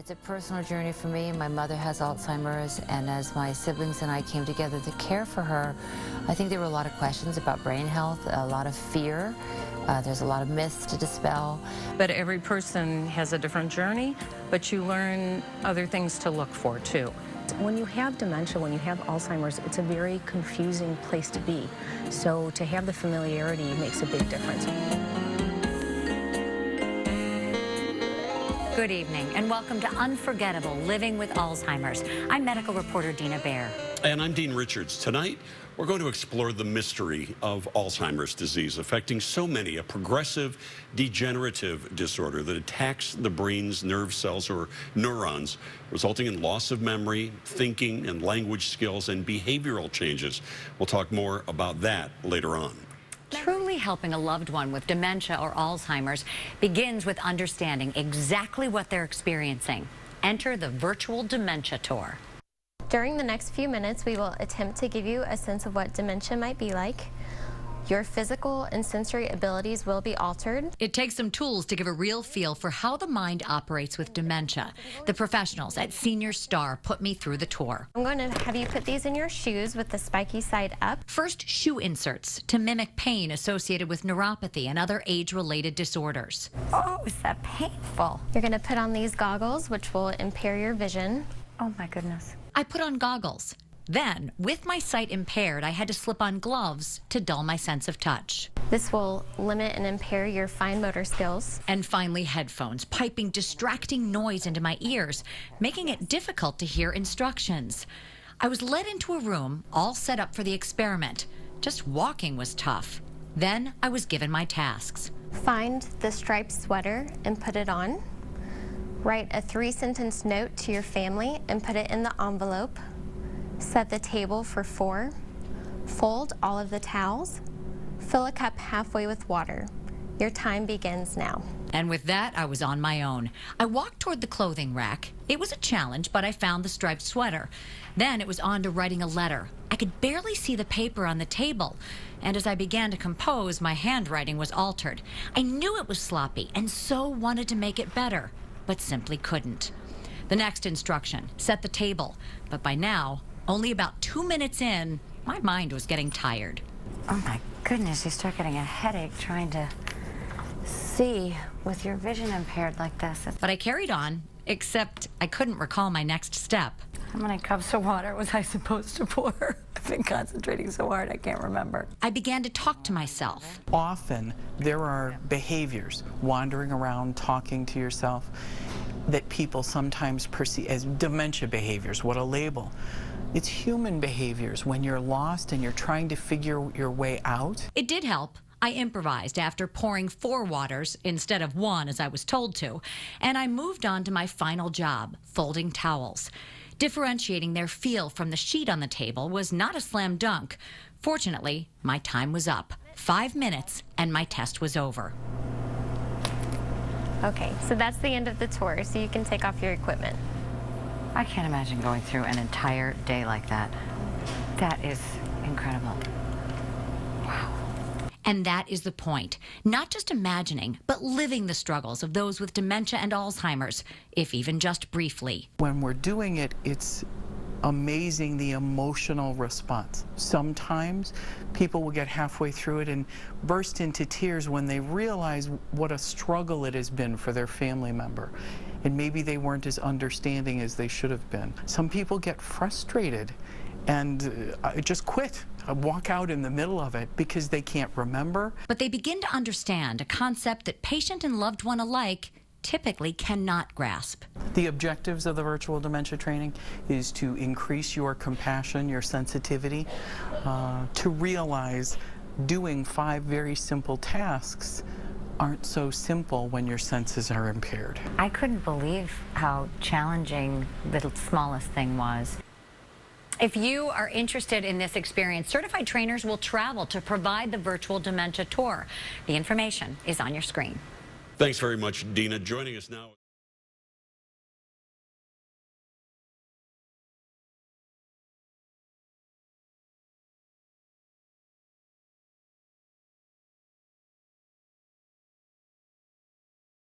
It's a personal journey for me. My mother has Alzheimer's, and as my siblings and I came together to care for her, I think there were a lot of questions about brain health, a lot of fear. There's a lot of myths to dispel. But every person has a different journey, but you learn other things to look for, too. When you have dementia, when you have Alzheimer's, it's a very confusing place to be. So to have the familiarity makes a big difference. Good evening and welcome to Unforgettable Living with Alzheimer's. I'm medical reporter Dina Bair. And I'm Dean Richards. Tonight, we're going to explore the mystery of Alzheimer's disease, affecting so many, a progressive degenerative disorder that attacks the brain's nerve cells or neurons, resulting in loss of memory, thinking and language skills, and behavioral changes. We'll talk more about that later on. Truly helping a loved one with dementia or Alzheimer's begins with understanding exactly what they're experiencing. Enter the virtual dementia tour. During the next few minutes, we will attempt to give you a sense of what dementia might be like. Your physical and sensory abilities will be altered. It takes some tools to give a real feel for how the mind operates with dementia. The professionals at Senior Star put me through the tour. I'm going to have you put these in your shoes with the spiky side up. First, shoe inserts to mimic pain associated with neuropathy and other age-related disorders. Oh, is that painful? You're going to put on these goggles, which will impair your vision. Oh, my goodness. I put on goggles. Then, with my sight impaired, I had to slip on gloves to dull my sense of touch. This will limit and impair your fine motor skills. And finally, headphones, piping distracting noise into my ears, making it difficult to hear instructions. I was led into a room, all set up for the experiment. Just walking was tough. Then I was given my tasks. Find the striped sweater and put it on. Write a 3-sentence note to your family and put it in the envelope. Set the table for 4. Fold all of the towels. Fill a cup halfway with water. Your time begins now. And with that, I was on my own. I walked toward the clothing rack. It was a challenge, but I found the striped sweater. Then it was on to writing a letter. I could barely see the paper on the table. And as I began to compose, my handwriting was altered. I knew it was sloppy and so wanted to make it better, but simply couldn't. The next instruction, set the table. But by now, only about 2 minutes in, my mind was getting tired. Oh, my goodness, you start getting a headache trying to see with your vision impaired like this. But I carried on, except I couldn't recall my next step. How many cups of water was I supposed to pour? I've been concentrating so hard I can't remember. I began to talk to myself. Often there are behaviors, wandering around, talking to yourself, that people sometimes perceive as dementia behaviors. What a label. It's human behaviors when you're lost and you're trying to figure your way out. It did help. I improvised after pouring 4 waters instead of 1 as I was told to, and I moved on to my final job, folding towels. Differentiating their feel from the sheet on the table was not a slam dunk. Fortunately, my time was up. 5 minutes and my test was over. Okay, so that's the end of the tour, so you can take off your equipment. I can't imagine going through an entire day like that. That is incredible. Wow. And that is the point. Not just imagining, but living the struggles of those with dementia and Alzheimer's, if even just briefly. When we're doing it, it's amazing the emotional response. Sometimes people will get halfway through it and burst into tears when they realize what a struggle it has been for their family member. And maybe they weren't as understanding as they should have been. Some people get frustrated and just quit, walk out in the middle of it because they can't remember. But they begin to understand a concept that patient and loved one alike typically cannot grasp. The objectives of the virtual dementia training is to increase your compassion, your sensitivity, to realize doing 5 very simple tasks aren't so simple when your senses are impaired. I couldn't believe how challenging the smallest thing was. If you are interested in this experience, certified trainers will travel to provide the virtual dementia tour. The information is on your screen. Thanks very much, Dina. Joining us now.